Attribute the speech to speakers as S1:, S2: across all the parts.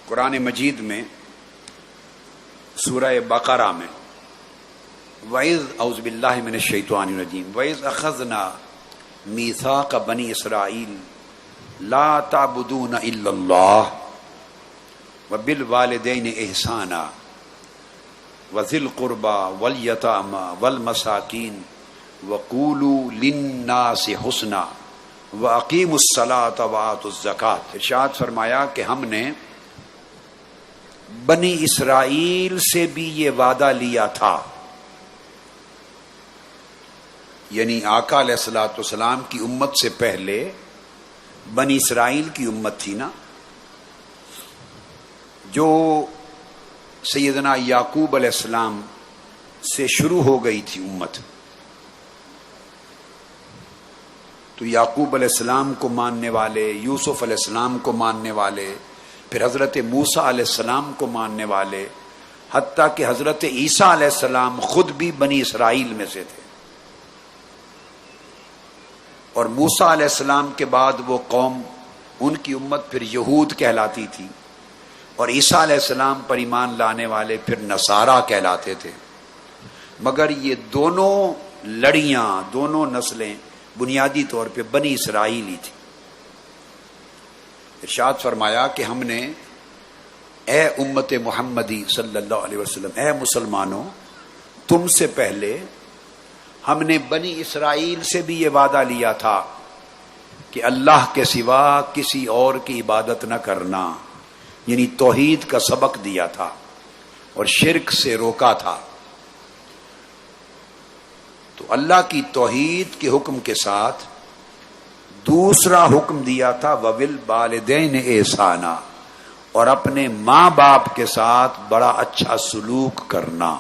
S1: قرآن مجید میں سورہ بقرہ میں وَإِذْ اعوذ باللہ من الشیطان الرجیم وَإِذْ أَخَذْنَا مِيثَاقَ بَنِي إِسْرَائِيلَ لَا تَعْبُدُونَ إِلَّا اللَّهَ وَبِالْوَالِدَيْنِ إِحْسَانًا وَذِي الْقُرْبَى وَالْيَتَامَى وَالْمَسَاكِينِ وَقُولُوا لِلنَّاسِ حُسْنًا وَأَقِیمُوا الصَّلَاةَ وَآتُوا الزَّکَاةَ۔ ارشاد فرمایا کہ ہم نے بنی اسرائیل سے بھی یہ وعدہ لیا تھا، یعنی آقا علیہ الصلوۃ والسلام کی امت سے پہلے بنی اسرائیل کی امت تھی نا، جو سیدنا یعقوب علیہ السلام سے شروع ہو گئی تھی امت۔ تو یعقوب علیہ السلام کو ماننے والے، یوسف علیہ السلام کو ماننے والے، پھر حضرت موسیٰ علیہ السلام کو ماننے والے، حتیٰ کہ حضرت عیسیٰ علیہ السلام خود بھی بنی اسرائیل میں سے تھے۔ اور موسیٰ علیہ السلام کے بعد وہ قوم، ان کی امت پھر یہود کہلاتی تھی، اور عیسیٰ علیہ السلام پر ایمان لانے والے پھر نصارہ کہلاتے تھے۔ مگر یہ دونوں لڑیاں، دونوں نسلیں بنیادی طور پہ بنی اسرائیلی تھی۔ ارشاد فرمایا کہ ہم نے اے امت محمدی صلی اللہ علیہ وسلم، اے مسلمانوں، تم سے پہلے ہم نے بنی اسرائیل سے بھی یہ وعدہ لیا تھا کہ اللہ کے سوا کسی اور کی عبادت نہ کرنا، یعنی توحید کا سبق دیا تھا اور شرک سے روکا تھا۔ تو اللہ کی توحید کے حکم کے ساتھ دوسرا حکم دیا تھا وَبِالْوَالِدَيْنِ إِحْسَانًا، اور اپنے ماں باپ کے ساتھ بڑا اچھا سلوک کرنا،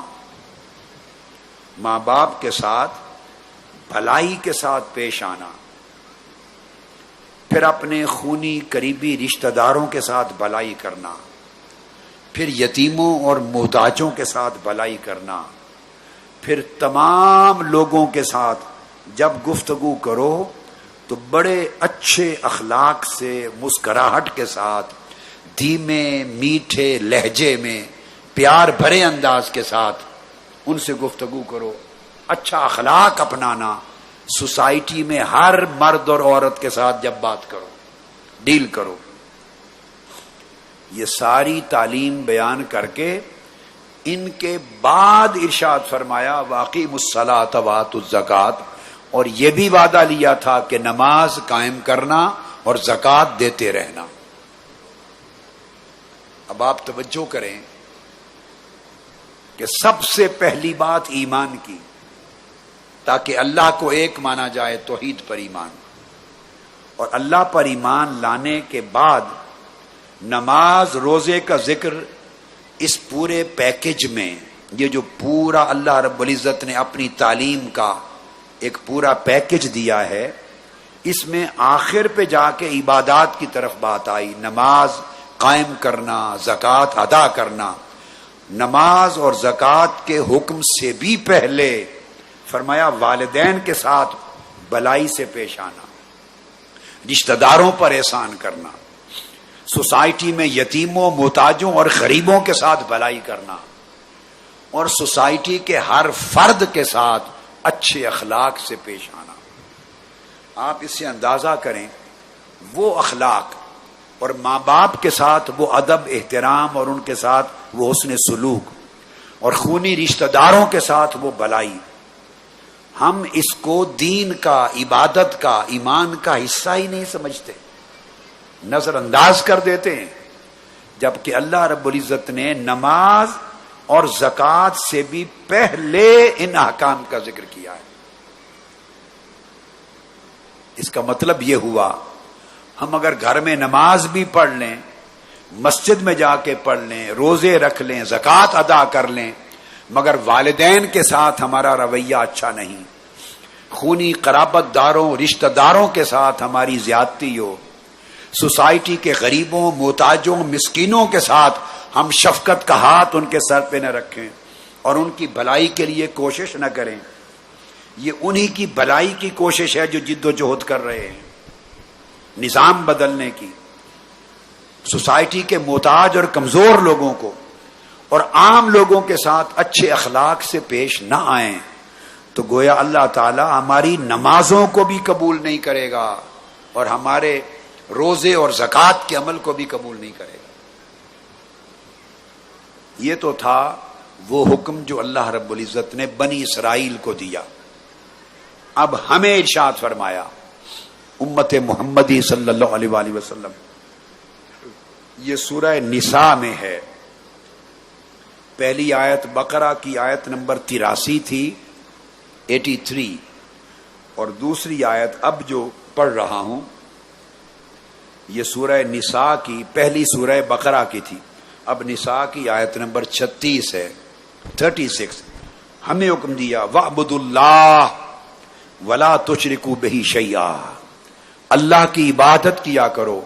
S1: ماں باپ کے ساتھ بھلائی کے ساتھ پیش آنا، پھر اپنے خونی قریبی رشتہ داروں کے ساتھ بھلائی کرنا، پھر یتیموں اور محتاجوں کے ساتھ بھلائی کرنا، پھر تمام لوگوں کے ساتھ جب گفتگو کرو تو بڑے اچھے اخلاق سے، مسکراہٹ کے ساتھ، دھیمے میٹھے لہجے میں، پیار بھرے انداز کے ساتھ ان سے گفتگو کرو، اچھا اخلاق اپنانا، سوسائٹی میں ہر مرد اور عورت کے ساتھ جب بات کرو، ڈیل کرو۔ یہ ساری تعلیم بیان کر کے ان کے بعد ارشاد فرمایا وَأَقِیمُوا الصَّلَاةَ وَآتُوا الزَّکَاةَ، اور یہ بھی وعدہ لیا تھا کہ نماز قائم کرنا اور زکوٰۃ دیتے رہنا۔ اب آپ توجہ کریں کہ سب سے پہلی بات ایمان کی، تاکہ اللہ کو ایک مانا جائے، توحید پر ایمان، اور اللہ پر ایمان لانے کے بعد نماز، روزے کا ذکر، اس پورے پیکج میں یہ جو پورا اللہ رب العزت نے اپنی تعلیم کا ایک پورا پیکج دیا ہے، اس میں آخر پہ جا کے عبادات کی طرف بات آئی، نماز قائم کرنا، زکوٰۃ ادا کرنا۔ نماز اور زکوٰۃ کے حکم سے بھی پہلے فرمایا والدین کے ساتھ بھلائی سے پیش آنا، رشتہ داروں پر احسان کرنا، سوسائٹی میں یتیموں، محتاجوں اور غریبوں کے ساتھ بھلائی کرنا، اور سوسائٹی کے ہر فرد کے ساتھ اچھے اخلاق سے پیش آنا۔ آپ اس سے اندازہ کریں وہ اخلاق، اور ماں باپ کے ساتھ وہ ادب، احترام، اور ان کے ساتھ وہ حسن سلوک، اور خونی رشتہ داروں کے ساتھ وہ بھلائی، ہم اس کو دین کا، عبادت کا، ایمان کا حصہ ہی نہیں سمجھتے، نظر انداز کر دیتے ہیں، جبکہ اللہ رب العزت نے نماز اور زکوٰۃ سے بھی پہلے ان احکام کا ذکر کیا ہے۔ اس کا مطلب یہ ہوا ہم اگر گھر میں نماز بھی پڑھ لیں، مسجد میں جا کے پڑھ لیں، روزے رکھ لیں، زکوٰۃ ادا کر لیں، مگر والدین کے ساتھ ہمارا رویہ اچھا نہیں، خونی قرابت داروں، رشتہ داروں کے ساتھ ہماری زیادتی ہو، سوسائٹی کے غریبوں، محتاجوں، مسکینوں کے ساتھ ہم شفقت کا ہاتھ ان کے سر پہ نہ رکھیں اور ان کی بھلائی کے لیے کوشش نہ کریں، یہ انہی کی بھلائی کی کوشش ہے جو جد و جہد کر رہے ہیں نظام بدلنے کی، سوسائٹی کے محتاج اور کمزور لوگوں کو اور عام لوگوں کے ساتھ اچھے اخلاق سے پیش نہ آئیں تو گویا اللہ تعالی ہماری نمازوں کو بھی قبول نہیں کرے گا اور ہمارے روزے اور زکوٰۃ کے عمل کو بھی قبول نہیں کرے گا۔ یہ تو تھا وہ حکم جو اللہ رب العزت نے بنی اسرائیل کو دیا۔ اب ہمیں ارشاد فرمایا امت محمدی صلی اللہ علیہ وآلہ وسلم، یہ سورہ نساء میں ہے، پہلی آیت بقرہ کی آیت نمبر 83 تھی 83، اور دوسری آیت اب جو پڑھ رہا ہوں یہ سورہ نساء کی پہلی سورہ بقرہ کی تھی، اب نساء کی آیت نمبر 36 ہے 36۔ ہمیں حکم دیا وَاعْبُدُوا اللَّهَ وَلَا تُشْرِكُوا بِهِ شَيْئًا، اللہ کی عبادت کیا کرو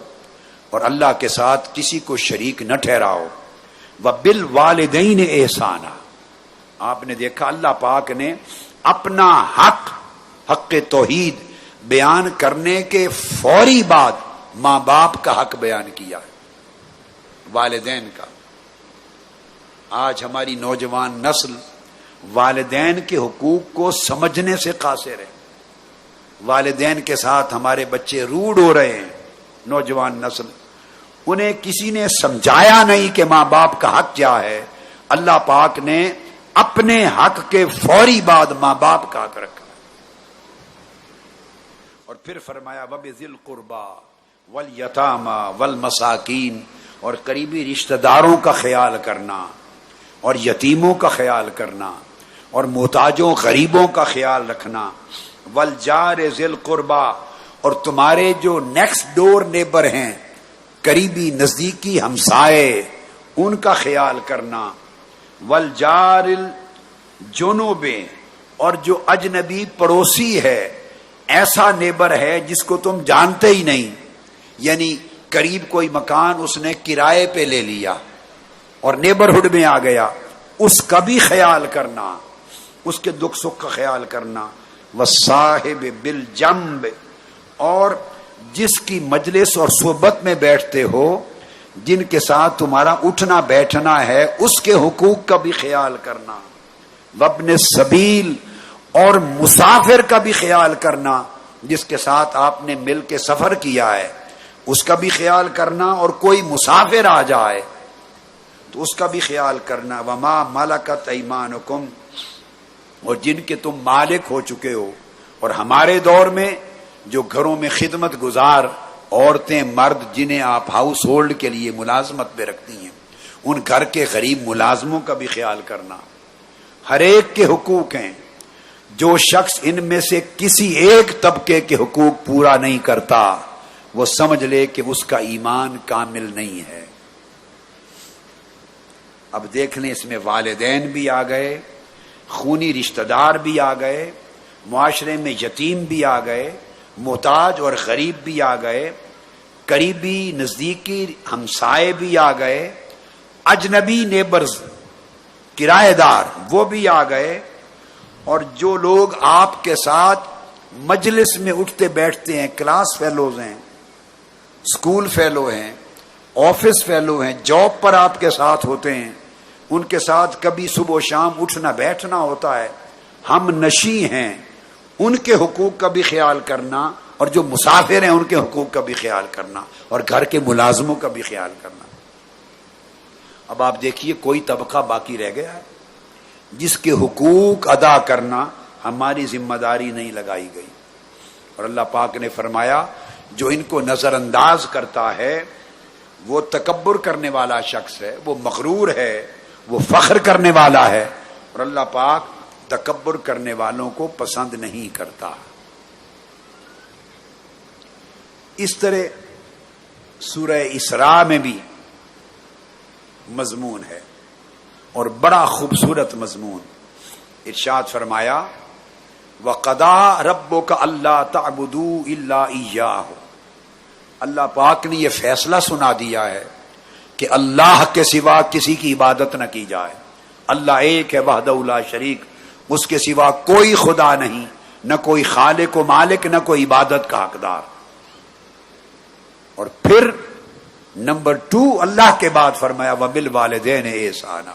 S1: اور اللہ کے ساتھ کسی کو شریک نہ ٹھہراؤ۔ وَبِالْوَالِدَيْنِ احسانا، آپ نے دیکھا اللہ پاک نے اپنا حق توحید بیان کرنے کے فوری بعد ماں باپ کا حق بیان کیا، والدین کا۔ آج ہماری نوجوان نسل والدین کے حقوق کو سمجھنے سے قاصر ہے، والدین کے ساتھ ہمارے بچے روڈ ہو رہے ہیں۔ نوجوان نسل، انہیں کسی نے سمجھایا نہیں کہ ماں باپ کا حق کیا ہے۔ اللہ پاک نے اپنے حق کے فوری بعد ماں باپ کا حق رکھا اور پھر فرمایا وَبِذِي الْقُرْبَى وَالْيَتَامَى وَالْمَسَاكِينِ، اور قریبی رشتہ داروں کا خیال کرنا اور یتیموں کا خیال کرنا اور محتاجوں غریبوں کا خیال رکھنا، وَالْجَارِ ذِي الْقُرْبَى، اور تمہارے جو نیکسٹ ڈور نیبر ہیں، قریبی نزدیکی ہمسائے، ان کا خیال کرنا، وَالْجَارِ الْجُنُوبِ، اور جو اجنبی پڑوسی ہے، ایسا نیبر ہے جس کو تم جانتے ہی نہیں، یعنی قریب کوئی مکان اس نے کرائے پہ لے لیا اور نیبرہڈ میں آ گیا، اس کا بھی خیال کرنا، اس کے دکھ سکھ کا خیال کرنا، وَالصَّاحِبِ بِالْجَنبِ، اور جس کی مجلس اور صحبت میں بیٹھتے ہو، جن کے ساتھ تمہارا اٹھنا بیٹھنا ہے، اس کے حقوق کا بھی خیال کرنا، وابن السبیل، اور مسافر کا بھی خیال کرنا، جس کے ساتھ آپ نے مل کے سفر کیا ہے اس کا بھی خیال کرنا، اور کوئی مسافر آ جائے تو اس کا بھی خیال کرنا، وما ملکت ایمانکم، اور جن کے تم مالک ہو چکے ہو۔ اور ہمارے دور میں جو گھروں میں خدمت گزار عورتیں مرد جنہیں آپ ہاؤس ہولڈ کے لیے ملازمت پہ رکھتی ہیں، ان گھر کے غریب ملازموں کا بھی خیال کرنا۔ ہر ایک کے حقوق ہیں، جو شخص ان میں سے کسی ایک طبقے کے حقوق پورا نہیں کرتا وہ سمجھ لے کہ اس کا ایمان کامل نہیں ہے۔ اب دیکھ لیں، اس میں والدین بھی آ گئے، خونی رشتہ دار بھی آ گئے، معاشرے میں یتیم بھی آ گئے، محتاج اور غریب بھی آ گئے، قریبی نزدیکی ہمسائے بھی آ گئے، اجنبی نیبرز کرایہ دار وہ بھی آ گئے، اور جو لوگ آپ کے ساتھ مجلس میں اٹھتے بیٹھتے ہیں، کلاس فیلوز ہیں، اسکول فیلو ہیں، آفس فیلو ہیں، جاب پر آپ کے ساتھ ہوتے ہیں، ان کے ساتھ کبھی صبح و شام اٹھنا بیٹھنا ہوتا ہے، ہم نشیں ہیں، ان کے حقوق کا بھی خیال کرنا، اور جو مسافر ہیں ان کے حقوق کا بھی خیال کرنا، اور گھر کے ملازموں کا بھی خیال کرنا۔ اب آپ دیکھیے کوئی طبقہ باقی رہ گیا ہے جس کے حقوق ادا کرنا ہماری ذمہ داری نہیں لگائی گئی، اور اللہ پاک نے فرمایا جو ان کو نظر انداز کرتا ہے وہ تکبر کرنے والا شخص ہے، وہ مغرور ہے، وہ فخر کرنے والا ہے، اور اللہ پاک تکبر کرنے والوں کو پسند نہیں کرتا۔ اس طرح سورہ اسراء میں بھی مضمون ہے اور بڑا خوبصورت مضمون۔ ارشاد فرمایا وَقَضَىٰ رَبُّكَ أَلَّا تَعْبُدُوا إِلَّا إِيَّاهُ، اللہ پاک نے یہ فیصلہ سنا دیا ہے کہ اللہ کے سوا کسی کی عبادت نہ کی جائے۔ اللہ ایک ہے، وحدہ لا شریک، اس کے سوا کوئی خدا نہیں، نہ کوئی خالق و مالک، نہ کوئی عبادت کا حقدار۔ اور پھر نمبر 2 اللہ کے بعد فرمایا وبالوالدین احسانا،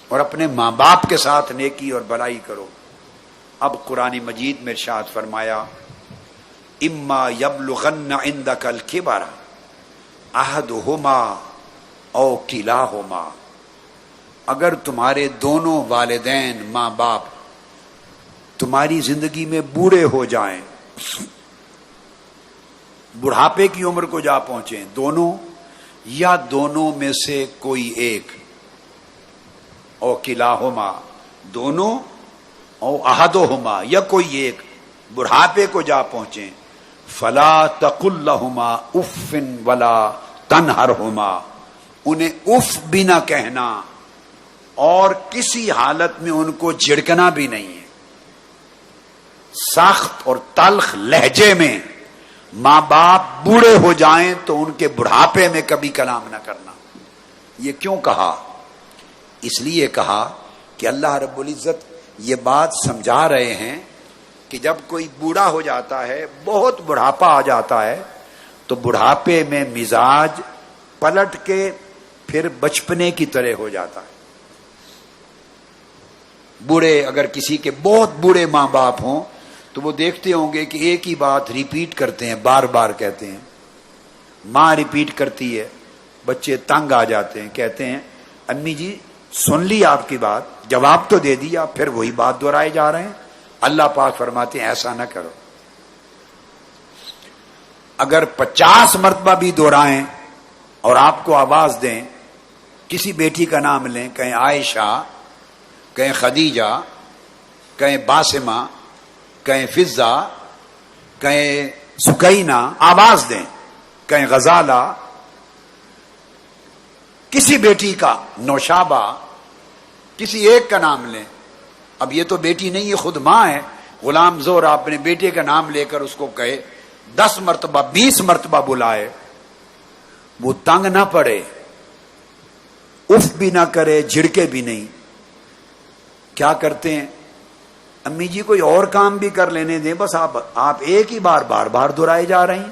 S1: اور اپنے ماں باپ کے ساتھ نیکی اور بھلائی کرو۔ اب قرآن مجید میں ارشاد فرمایا اما یبلغن عندک الکبر احدہما او کلاہما، اگر تمہارے دونوں والدین ماں باپ تمہاری زندگی میں بوڑھے ہو جائیں، بڑھاپے کی عمر کو جا پہنچیں، دونوں یا دونوں میں سے کوئی ایک، او کلاہما دونوں، او احدہما یا کوئی ایک بڑھاپے کو جا پہنچیں، فلا تقل لہما اف ولا تنہرہما، انہیں اف بھی نہ کہنا اور کسی حالت میں ان کو جھڑکنا بھی نہیں ہے۔ سخت اور تلخ لہجے میں ماں باپ بوڑھے ہو جائیں تو ان کے بڑھاپے میں کبھی کلام نہ کرنا۔ یہ کیوں کہا؟ اس لیے کہا کہ اللہ رب العزت یہ بات سمجھا رہے ہیں کہ جب کوئی بوڑھا ہو جاتا ہے، بہت بڑھاپا آ جاتا ہے، تو بڑھاپے میں مزاج پلٹ کے پھر بچپنے کی طرح ہو جاتا ہے۔ بوڑھے اگر کسی کے بہت بوڑھے ماں باپ ہوں تو وہ دیکھتے ہوں گے کہ ایک ہی بات ریپیٹ کرتے ہیں، بار بار کہتے ہیں، ماں ریپیٹ کرتی ہے، بچے تنگ آ جاتے ہیں، کہتے ہیں امی جی سن لی آپ کی بات، جواب تو دے دیا، پھر وہی بات دہرائے جا رہے ہیں۔ اللہ پاک فرماتے ہیں ایسا نہ کرو، اگر 50 مرتبہ بھی دہرائیں اور آپ کو آواز دیں، کسی بیٹی کا نام لیں، کہیں عائشہ، کہیں خدیجہ، کہیں باسمہ، کہیں فضہ، کہیں سکینہ، آواز دیں، کہیں غزالہ، کسی بیٹی کا، نوشابہ، کسی ایک کا نام لیں۔ اب یہ تو بیٹی نہیں، یہ خود ماں ہے۔ غلام زور اپنے بیٹے کا نام لے کر اس کو کہے، 10 مرتبہ 20 مرتبہ بلائے، وہ تنگ نہ پڑے، اف بھی نہ کرے، جھڑکے بھی نہیں۔ کیا کرتے ہیں؟ امی جی کوئی اور کام بھی کر لینے دیں، بس آپ ایک ہی بار بار دہرائے جا رہے ہیں۔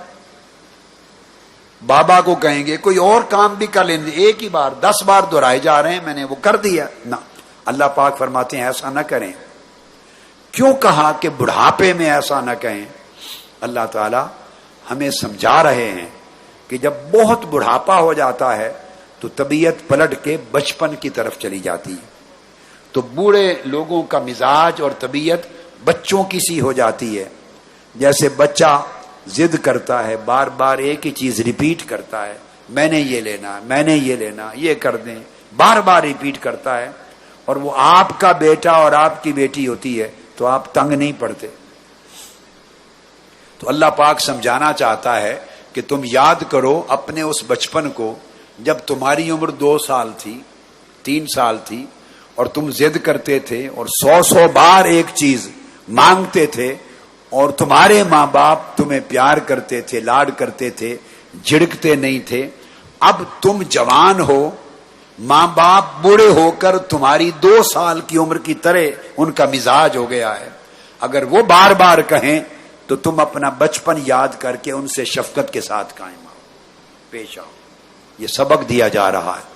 S1: بابا کو کہیں گے کوئی اور کام بھی کر لینے دیں، ایک ہی بار 10 بار دہرائے جا رہے ہیں، میں نے وہ کر دیا نہ۔ اللہ پاک فرماتے ہیں ایسا نہ کریں۔ کیوں کہا کہ بڑھاپے میں ایسا نہ کہیں؟ اللہ تعالی ہمیں سمجھا رہے ہیں کہ جب بہت بڑھاپا ہو جاتا ہے تو طبیعت پلٹ کے بچپن کی طرف چلی جاتی ہے، تو بوڑھے لوگوں کا مزاج اور طبیعت بچوں کی سی ہو جاتی ہے۔ جیسے بچہ ضد کرتا ہے، بار بار ایک ہی چیز ریپیٹ کرتا ہے، میں نے یہ لینا، میں نے یہ لینا، یہ کر دیں، بار بار ریپیٹ کرتا ہے، اور وہ آپ کا بیٹا اور آپ کی بیٹی ہوتی ہے تو آپ تنگ نہیں پڑتے۔ تو اللہ پاک سمجھانا چاہتا ہے کہ تم یاد کرو اپنے اس بچپن کو جب تمہاری عمر 2 سال تھی، 3 سال تھی، اور تم ضد کرتے تھے اور 100 بار ایک چیز مانگتے تھے، اور تمہارے ماں باپ تمہیں پیار کرتے تھے، لاڈ کرتے تھے، جھڑکتے نہیں تھے۔ اب تم جوان ہو، ماں باپ بوڑھے ہو کر تمہاری 2 سال کی عمر کی طرح ان کا مزاج ہو گیا ہے۔ اگر وہ بار بار کہیں تو تم اپنا بچپن یاد کر کے ان سے شفقت کے ساتھ قائم آؤ، پیش آؤ۔ یہ سبق دیا جا رہا ہے۔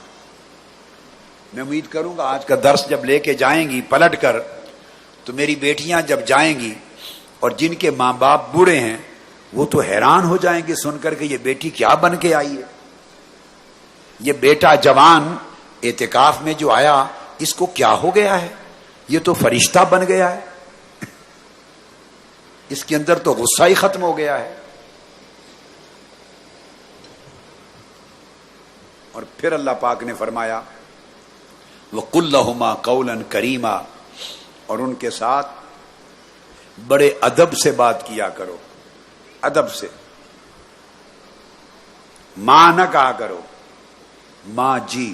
S1: میں امید کروں گا آج کا درس جب لے کے جائیں گی پلٹ کر، تو میری بیٹیاں جب جائیں گی اور جن کے ماں باپ بوڑھے ہیں وہ تو حیران ہو جائیں گے سن کر کہ یہ بیٹی کیا بن کے آئی ہے، یہ بیٹا جوان اعتکاف میں جو آیا اس کو کیا ہو گیا ہے، یہ تو فرشتہ بن گیا ہے، اس کے اندر تو غصہ ہی ختم ہو گیا ہے۔ اور پھر اللہ پاک نے فرمایا وَقُلْ لَهُمَا قَوْلًا كَرِيمًا، اور ان کے ساتھ بڑے ادب سے بات کیا کرو، ادب سے۔ ماں نہ کہا کرو، ماں جی،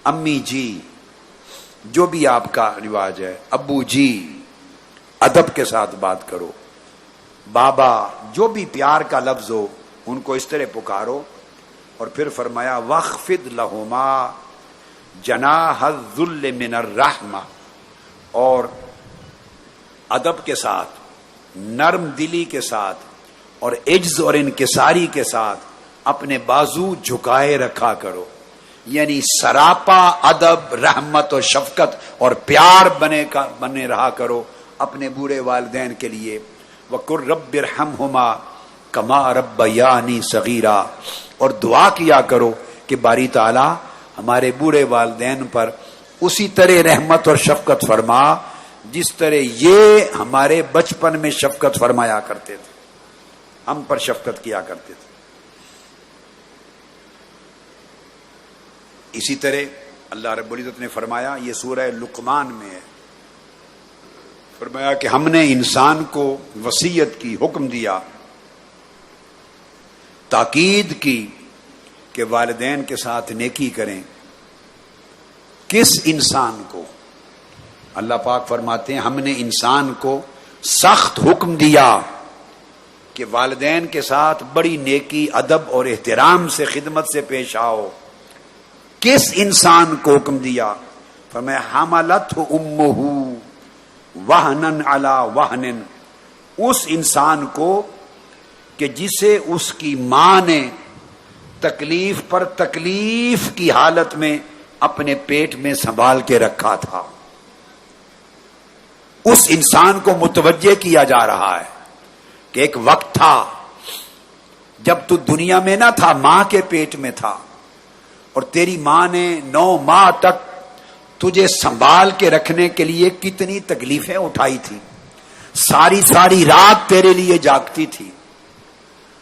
S1: امی جی، جو بھی آپ کا رواج ہے، ابو جی، ادب کے ساتھ بات کرو۔ بابا، جو بھی پیار کا لفظ ہو ان کو اس طرح پکارو۔ اور پھر فرمایا وَاخْفِضْ لَهُمَا جَنَاحَ الذُّلِّ مِنَ الرَّحْمَةِ، اور ادب کے ساتھ، نرم دلی کے ساتھ اور عجز اور انکساری کے ساتھ اپنے بازو جھکائے رکھا کرو، یعنی سراپا ادب، رحمت و شفقت اور پیار بنے رہا کرو اپنے بوڑھے والدین کے لیے۔ وَقُلْ رَبِّ ارْحَمْهُمَا كَمَا رَبَّيَانِي صَغِيرًا، اور دعا کیا کرو کہ باری تعالی ہمارے بوڑھے والدین پر اسی طرح رحمت اور شفقت فرما جس طرح یہ ہمارے بچپن میں شفقت فرمایا کرتے تھے، ہم پر شفقت کیا کرتے تھے۔ اسی طرح اللہ رب العزت نے فرمایا، یہ سورہ لقمان میں ہے، فرمایا کہ ہم نے انسان کو وصیت کی، حکم دیا، تاکید کی کہ والدین کے ساتھ نیکی کریں۔ کس انسان کو؟ اللہ پاک فرماتے ہیں ہم نے انسان کو سخت حکم دیا کہ والدین کے ساتھ بڑی نیکی، ادب اور احترام سے خدمت سے پیش آؤ۔ کس انسان کو حکم دیا؟ فرمایا حملتہ امہ وہنن علی وہنن، اس انسان کو کہ جسے اس کی ماں نے تکلیف پر تکلیف کی حالت میں اپنے پیٹ میں سنبھال کے رکھا تھا۔ اس انسان کو متوجہ کیا جا رہا ہے کہ ایک وقت تھا جب تو دنیا میں نہ تھا، ماں کے پیٹ میں تھا، اور تیری ماں نے 9 ماہ تک تجھے سنبھال کے رکھنے کے لیے کتنی تکلیفیں اٹھائی تھی، ساری ساری رات تیرے لیے جاگتی تھی،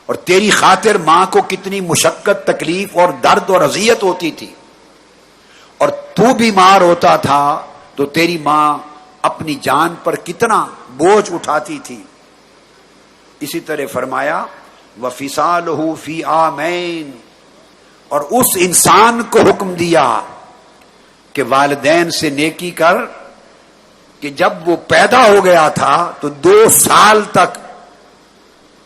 S1: اور تیری خاطر ماں کو کتنی مشقت، تکلیف اور درد اور اذیت ہوتی تھی، اور تو بیمار ہوتا تھا تو تیری ماں اپنی جان پر کتنا بوجھ اٹھاتی تھی۔ اسی طرح فرمایا وَفِصَالُهُ فِي عَامَيْنِ، اور اس انسان کو حکم دیا کہ والدین سے نیکی کر کہ جب وہ پیدا ہو گیا تھا تو 2 سال تک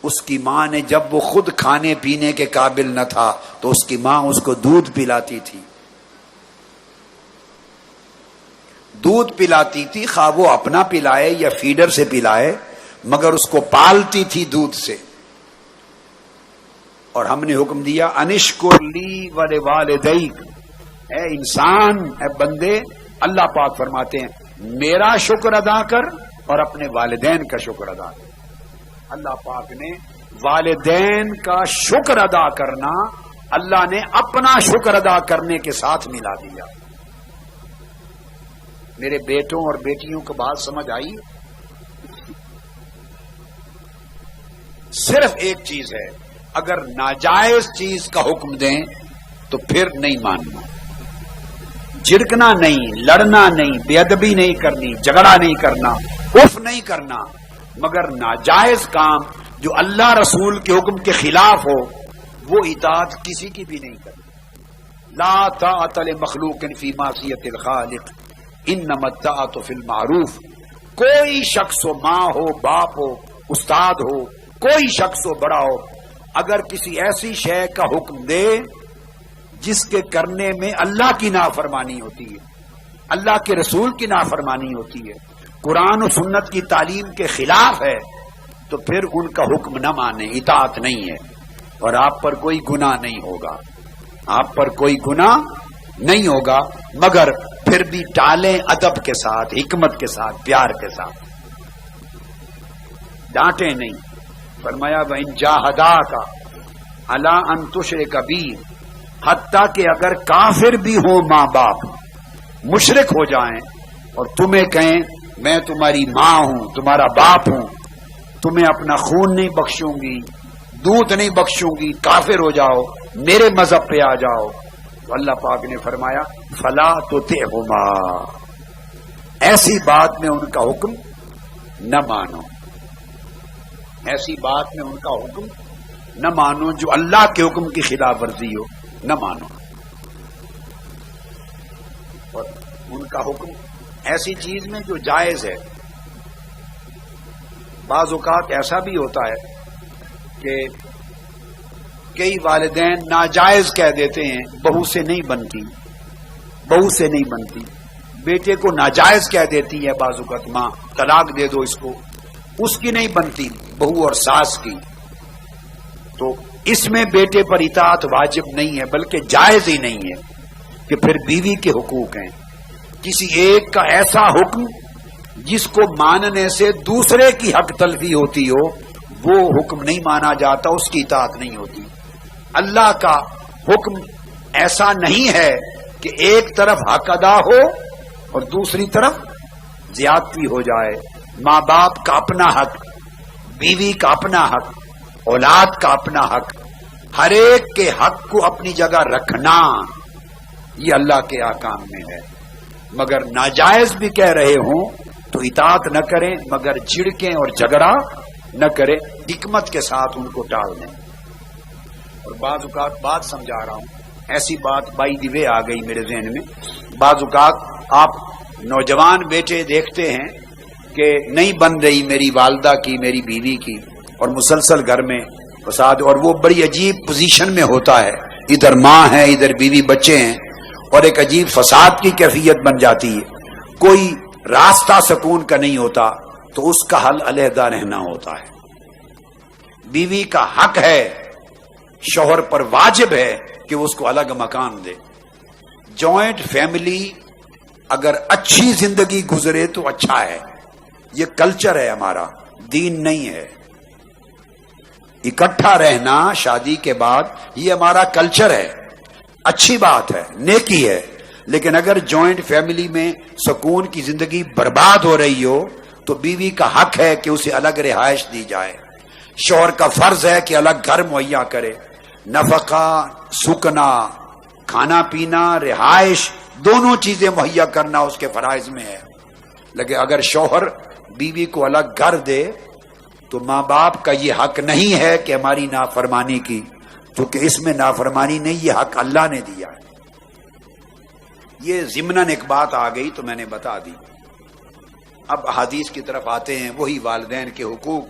S1: اس کی ماں نے، جب وہ خود کھانے پینے کے قابل نہ تھا تو اس کی ماں اس کو دودھ پلاتی تھی، دودھ پلاتی تھی، خواہ وہ اپنا پلائے یا فیڈر سے پلائے، مگر اس کو پالتی تھی دودھ سے۔ اور ہم نے حکم دیا انشکر لی ولوالدیک، اے انسان، اے بندے، اللہ پاک فرماتے ہیں میرا شکر ادا کر اور اپنے والدین کا شکر ادا کر۔ اللہ پاک نے والدین کا شکر ادا کرنا اللہ نے اپنا شکر ادا کرنے کے ساتھ ملا دیا۔ میرے بیٹوں اور بیٹیوں کو بات سمجھ آئی؟ صرف ایک چیز ہے، اگر ناجائز چیز کا حکم دیں تو پھر نہیں ماننا، جھڑکنا نہیں، لڑنا نہیں، بے ادبی نہیں کرنی، جھگڑا نہیں کرنا، اف نہیں کرنا، مگر ناجائز کام جو اللہ رسول کے حکم کے خلاف ہو وہ اطاعت کسی کی بھی نہیں کرنی۔ لا طاعت لمخلوق فی معصیت الخالق انما الطاعت فی المعروف۔ کوئی شخص ہو، ماں ہو، باپ ہو، استاد ہو، کوئی شخص ہو، بڑا ہو، اگر کسی ایسی شے کا حکم دے جس کے کرنے میں اللہ کی نافرمانی ہوتی ہے، اللہ کے رسول کی نافرمانی ہوتی ہے، قرآن و سنت کی تعلیم کے خلاف ہے، تو پھر ان کا حکم نہ مانے، اطاعت نہیں ہے، اور آپ پر کوئی گناہ نہیں ہوگا، آپ پر کوئی گناہ نہیں ہوگا، مگر پھر بھی ٹالیں ادب کے ساتھ، حکمت کے ساتھ، پیار کے ساتھ، ڈانٹے نہیں۔ فرمایا وَإِن جَاهَدَاكَ عَلَىٰ أَن تُشْرِكَ بِي، حتیٰ کہ اگر کافر بھی ہو ماں باپ، مشرک ہو جائیں اور تمہیں کہیں میں تمہاری ماں ہوں، تمہارا باپ ہوں، تمہیں اپنا خون نہیں بخشوں گی، دودھ نہیں بخشوں گی، کافر ہو جاؤ، میرے مذہب پہ آ جاؤ، تو اللہ پاک نے فرمایا فلا تطعهما، ایسی بات میں ان کا حکم نہ مانو، ایسی بات میں ان کا حکم نہ مانو جو اللہ کے حکم کی خلاف ورزی ہو، نہ مانو۔ اور ان کا حکم ایسی چیز میں جو جائز ہے۔ بعض اوقات ایسا بھی ہوتا ہے کہ کئی والدین ناجائز کہہ دیتے ہیں، بہو سے نہیں بنتی، بہو سے نہیں بنتی، بیٹے کو ناجائز کہہ دیتی ہے بعض اوقات ماں، طلاق دے دو اس کو، اس کی نہیں بنتی، بہو اور ساس کی، تو اس میں بیٹے پر اطاعت واجب نہیں ہے بلکہ جائز ہی نہیں ہے کہ پھر بیوی کے حقوق ہیں. کسی ایک کا ایسا حکم جس کو ماننے سے دوسرے کی حق تلفی ہوتی ہو وہ حکم نہیں مانا جاتا، اس کی اطاعت نہیں ہوتی. اللہ کا حکم ایسا نہیں ہے کہ ایک طرف حق ادا ہو اور دوسری طرف زیادتی ہو جائے. ماں باپ کا اپنا حق، بیوی کا اپنا حق، اولاد کا اپنا حق، ہر ایک کے حق کو اپنی جگہ رکھنا یہ اللہ کے احکام میں ہے. مگر ناجائز بھی کہہ رہے ہوں تو اطاعت نہ کریں، مگر جھڑکیں اور جھگڑا نہ کریں، حکمت کے ساتھ ان کو ٹال دیں. اور بعض اوقات بات سمجھا رہا ہوں، ایسی بات بائی دی وے آ گئی میرے ذہن میں. بعض اوقات آپ نوجوان بیٹے دیکھتے ہیں کہ نہیں بن رہی میری والدہ کی، میری بیوی کی، اور مسلسل گھر میں فساد، اور وہ بڑی عجیب پوزیشن میں ہوتا ہے، ادھر ماں ہے ادھر بیوی بچے ہیں، اور ایک عجیب فساد کی کیفیت بن جاتی ہے. کوئی راستہ سکون کا نہیں ہوتا تو اس کا حل علیحدہ رہنا ہوتا ہے. بیوی کا حق ہے، شوہر پر واجب ہے کہ وہ اس کو الگ مکان دے. جوائنٹ فیملی اگر اچھی زندگی گزرے تو اچھا ہے، یہ کلچر ہے ہمارا، دین نہیں ہے. اکٹھا رہنا شادی کے بعد یہ ہمارا کلچر ہے، اچھی بات ہے، نیکی ہے. لیکن اگر جوائنٹ فیملی میں سکون کی زندگی برباد ہو رہی ہو تو بیوی کا حق ہے کہ اسے الگ رہائش دی جائے. شوہر کا فرض ہے کہ الگ گھر مہیا کرے. نفقہ، سکنا، کھانا پینا، رہائش، دونوں چیزیں مہیا کرنا اس کے فرائض میں ہے. لیکن اگر شوہر بیوی کو الگ گھر دے تو ماں باپ کا یہ حق نہیں ہے کہ ہماری نافرمانی کی، کیونکہ اس میں نافرمانی نہیں، یہ حق اللہ نے دیا ہے. یہ ضمناً ایک بات آ گئی تو میں نے بتا دی. اب حدیث کی طرف آتے ہیں، وہی والدین کے حقوق.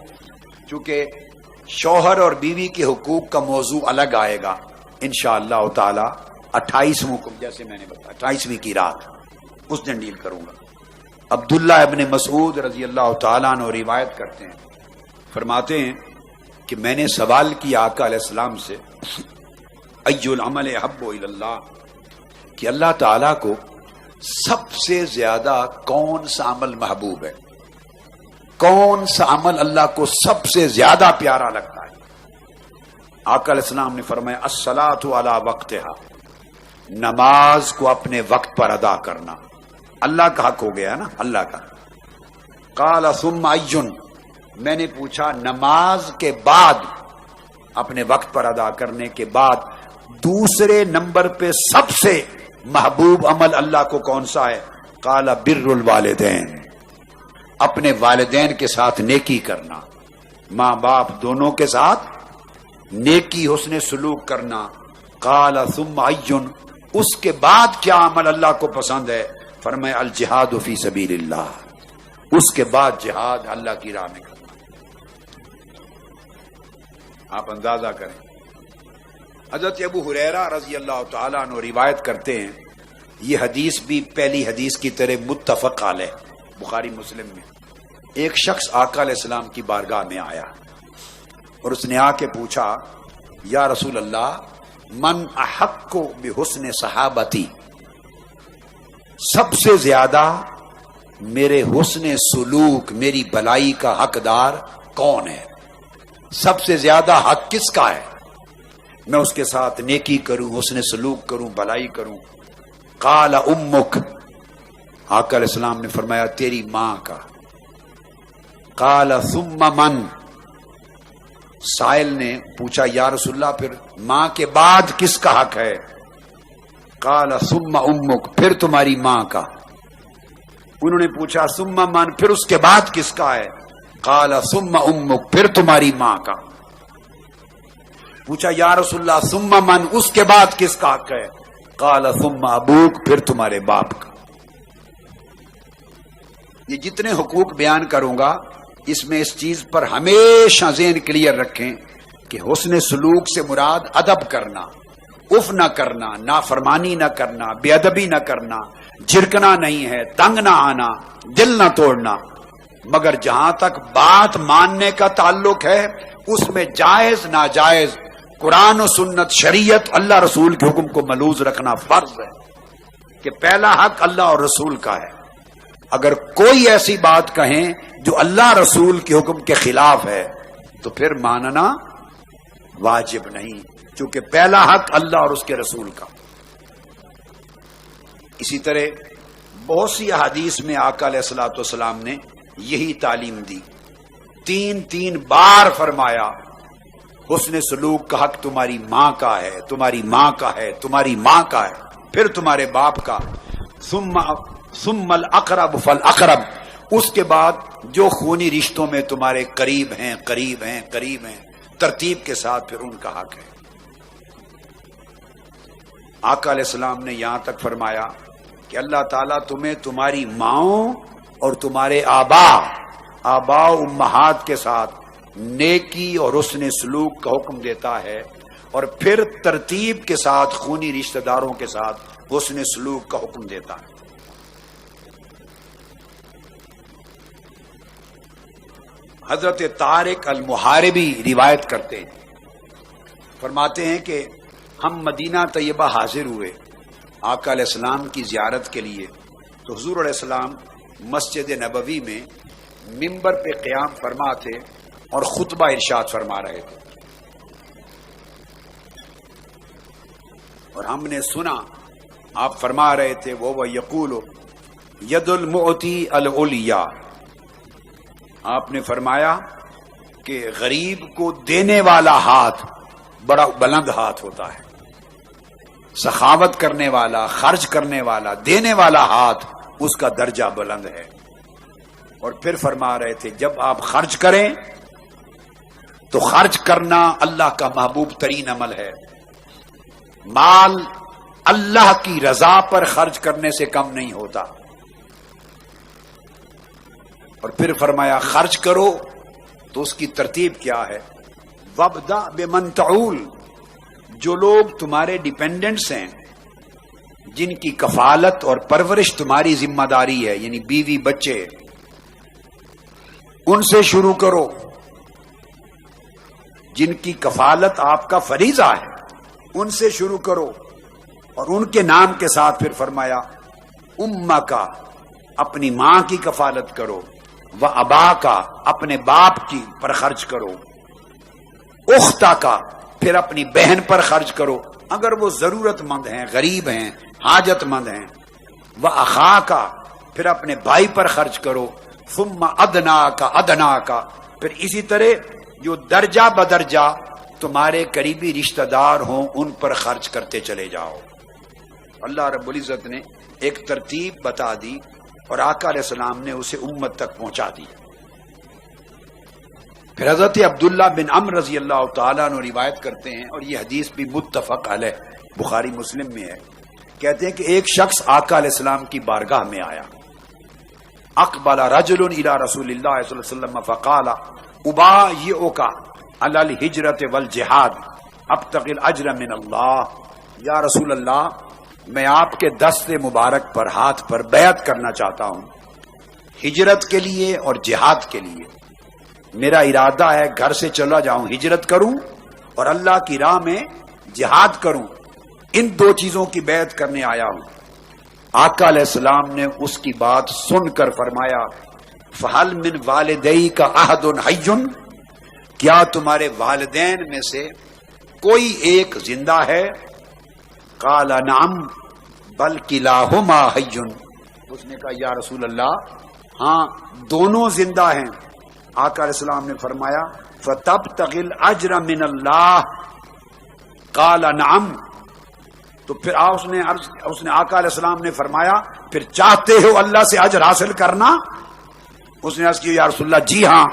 S1: چونکہ شوہر اور بیوی کے حقوق کا موضوع الگ آئے گا انشاءاللہ تعالی 28ویں کو، جیسے میں نے بتایا 28ویں کی رات اس دن ڈیل کروں گا. عبداللہ ابن مسعود رضی اللہ تعالیٰ عنہ روایت کرتے ہیں، فرماتے ہیں کہ میں نے سوال کیا آقا علیہ السلام سے، ای العمل احب الی اللہ، کہ اللہ تعالیٰ کو سب سے زیادہ کون سا عمل محبوب ہے، کون سا عمل اللہ کو سب سے زیادہ پیارا لگتا ہے. آقا علیہ السلام نے فرمایا الصلاۃ علی وقتہا، نماز کو اپنے وقت پر ادا کرنا. اللہ کا حق ہو گیا نا، اللہ کا. قال ثم ایٌ، میں نے پوچھا نماز کے بعد، اپنے وقت پر ادا کرنے کے بعد دوسرے نمبر پہ سب سے محبوب عمل اللہ کو کون سا ہے؟ قال بر الوالدین، اپنے والدین کے ساتھ نیکی کرنا، ماں باپ دونوں کے ساتھ نیکی حسن سلوک کرنا. قال ثم ایٌ، اس کے بعد کیا عمل اللہ کو پسند ہے؟ فرمایا الجہاد فی سبیل اللہ، اس کے بعد جہاد اللہ کی راہ میں کرنا. آپ اندازہ کریں. حضرت ابو ہریرہ رضی اللہ تعالیٰ عنہ روایت کرتے ہیں، یہ حدیث بھی پہلی حدیث کی طرح متفق علیہ بخاری مسلم میں. ایک شخص آقا علیہ السلام کی بارگاہ میں آیا اور اس نے آ کے پوچھا یا رسول اللہ من احق بحسن صحابتی، سب سے زیادہ میرے حسن سلوک، میری بلائی کا حقدار کون ہے؟ سب سے زیادہ حق کس کا ہے؟ میں اس کے ساتھ نیکی کروں، حسن سلوک کروں، بلائی کروں. قال امک، آقا علیہ السلام نے فرمایا تیری ماں کا. قال ثم من، سائل نے پوچھا یا رسول اللہ پھر ماں کے بعد کس کا حق ہے؟ قال ثم امک، پھر تمہاری ماں کا. انہوں نے پوچھا ثم من، پھر اس کے بعد کس کا ہے؟ قال ثم امک، پھر تمہاری ماں کا. پوچھا یا رسول اللہ ثم من، اس کے بعد کس کا حق ہے؟ قال ثم ابوک، پھر تمہارے باپ کا. یہ جتنے حقوق بیان کروں گا اس میں اس چیز پر ہمیشہ ذہن کلیئر رکھیں کہ حسن سلوک سے مراد ادب کرنا، اف نہ کرنا، نافرمانی نہ کرنا، بے ادبی نہ کرنا، جھرکنا نہیں ہے، تنگ نہ آنا، دل نہ توڑنا. مگر جہاں تک بات ماننے کا تعلق ہے اس میں جائز ناجائز قرآن و سنت شریعت اللہ رسول کے حکم کو ملوز رکھنا فرض ہے کہ پہلا حق اللہ اور رسول کا ہے. اگر کوئی ایسی بات کہیں جو اللہ رسول کے حکم کے خلاف ہے تو پھر ماننا واجب نہیں، چونکہ پہلا حق اللہ اور اس کے رسول کا. اسی طرح بہت سی احادیث میں آقا علیہ الصلوۃ والسلام نے یہی تعلیم دی. تین بار فرمایا حسن سلوک کا حق تمہاری ماں کا ہے، تمہاری ماں کا ہے، تمہاری ماں کا ہے، پھر تمہارے باپ کا، ثم الاقرب فالاقرب، اس کے بعد جو خونی رشتوں میں تمہارے قریب ہیں قریب ہیں قریب ہیں، ترتیب کے ساتھ پھر ان کا حق ہے. آقا علیہ السلام نے یہاں تک فرمایا کہ اللہ تعالیٰ تمہیں تمہاری ماؤں اور تمہارے آبا و امہات کے ساتھ نیکی اور حسن سلوک کا حکم دیتا ہے، اور پھر ترتیب کے ساتھ خونی رشتہ داروں کے ساتھ حسن سلوک کا حکم دیتا ہے. حضرت طارق المحاربی روایت کرتے ہیں، فرماتے ہیں کہ ہم مدینہ طیبہ حاضر ہوئے آقا علیہ السلام کی زیارت کے لیے، تو حضور علیہ السلام مسجد نبوی میں منبر پہ قیام فرما تھے اور خطبہ ارشاد فرما رہے تھے، اور ہم نے سنا آپ فرما رہے تھے وہ یقول ید المعطی العلیٰ. آپ نے فرمایا کہ غریب کو دینے والا ہاتھ بڑا بلند ہاتھ ہوتا ہے، سخاوت کرنے والا، خرچ کرنے والا، دینے والا ہاتھ اس کا درجہ بلند ہے. اور پھر فرما رہے تھے جب آپ خرچ کریں تو خرچ کرنا اللہ کا محبوب ترین عمل ہے. مال اللہ کی رضا پر خرچ کرنے سے کم نہیں ہوتا. اور پھر فرمایا خرچ کرو تو اس کی ترتیب کیا ہے، وابدأ بمن تعول، جو لوگ تمہارے ڈیپینڈنٹس ہیں، جن کی کفالت اور پرورش تمہاری ذمہ داری ہے، یعنی بیوی بچے، ان سے شروع کرو. جن کی کفالت آپ کا فریضہ ہے ان سے شروع کرو. اور ان کے نام کے ساتھ پھر فرمایا امہ کا، اپنی ماں کی کفالت کرو، و ابا کا، اپنے باپ کی پر خرچ کرو، اختہ کا، پھر اپنی بہن پر خرچ کرو اگر وہ ضرورت مند ہیں، غریب ہیں، حاجت مند ہیں، و اخا کا، پھر اپنے بھائی پر خرچ کرو، ثم ادنا کا، پھر اسی طرح جو درجہ بدرجہ تمہارے قریبی رشتہ دار ہوں ان پر خرچ کرتے چلے جاؤ. اللہ رب العزت نے ایک ترتیب بتا دی اور آقا علیہ السلام نے اسے امت تک پہنچا دی. پھر حضرت عبداللہ بن عمرو رضی اللہ تعالیٰ عنہ روایت کرتے ہیں، اور یہ حدیث بھی متفق علیہ بخاری مسلم میں ہے، کہتے ہیں کہ ایک شخص آقا علیہ السلام کی بارگاہ میں آیا. اقبل رجل الى رسول اللہ صلی اللہ علیہ وسلم فقال ابایعک علی الہجرۃ والجہاد ابتغی الاجر من اللہ. یا رسول اللہ، میں آپ کے دست مبارک پر ہاتھ پر بیعت کرنا چاہتا ہوں ہجرت کے لیے اور جہاد کے لیے. میرا ارادہ ہے گھر سے چلا جاؤں، ہجرت کروں اور اللہ کی راہ میں جہاد کروں، ان دو چیزوں کی بیعت کرنے آیا ہوں. آقا علیہ السلام نے اس کی بات سن کر فرمایا فَهَلْ مِنْ وَالِدَيْكَ أَحَدٌ حَيٌّ، کیا تمہارے والدین میں سے کوئی ایک زندہ ہے؟ قال نعم بل کلاہما حی، اس نے کہا یا رسول اللہ ہاں دونوں زندہ ہیں. آقا علیہ السلام نے فرمایا فَتَبْتَغِي الْأَجْرَ مِنَ اللَّهِ قال نعم، تو پھر اس نے آقا علیہ السلام نے فرمایا پھر چاہتے ہو اللہ سے اجر حاصل کرنا؟ اس نے عرض کی یا رسول اللہ جی ہاں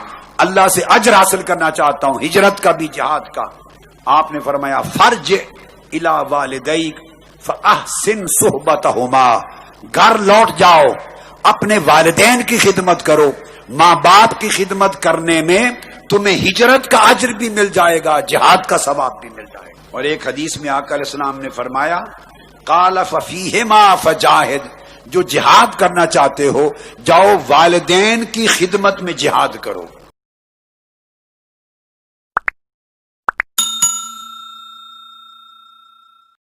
S1: اللہ سے اجر حاصل کرنا چاہتا ہوں، ہجرت کا بھی جہاد کا. آپ نے فرمایا فرجع الی والدیک فاحسن صحبتہما، گھر لوٹ جاؤ، اپنے والدین کی خدمت کرو. ماں باپ کی خدمت کرنے میں تمہیں ہجرت کا اجر بھی مل جائے گا، جہاد کا ثواب بھی مل جائے گا. اور ایک حدیث میں آقا علیہ السلام نے فرمایا قال ففیہما فجاہد، جو جہاد کرنا چاہتے ہو جاؤ والدین کی خدمت میں جہاد کرو.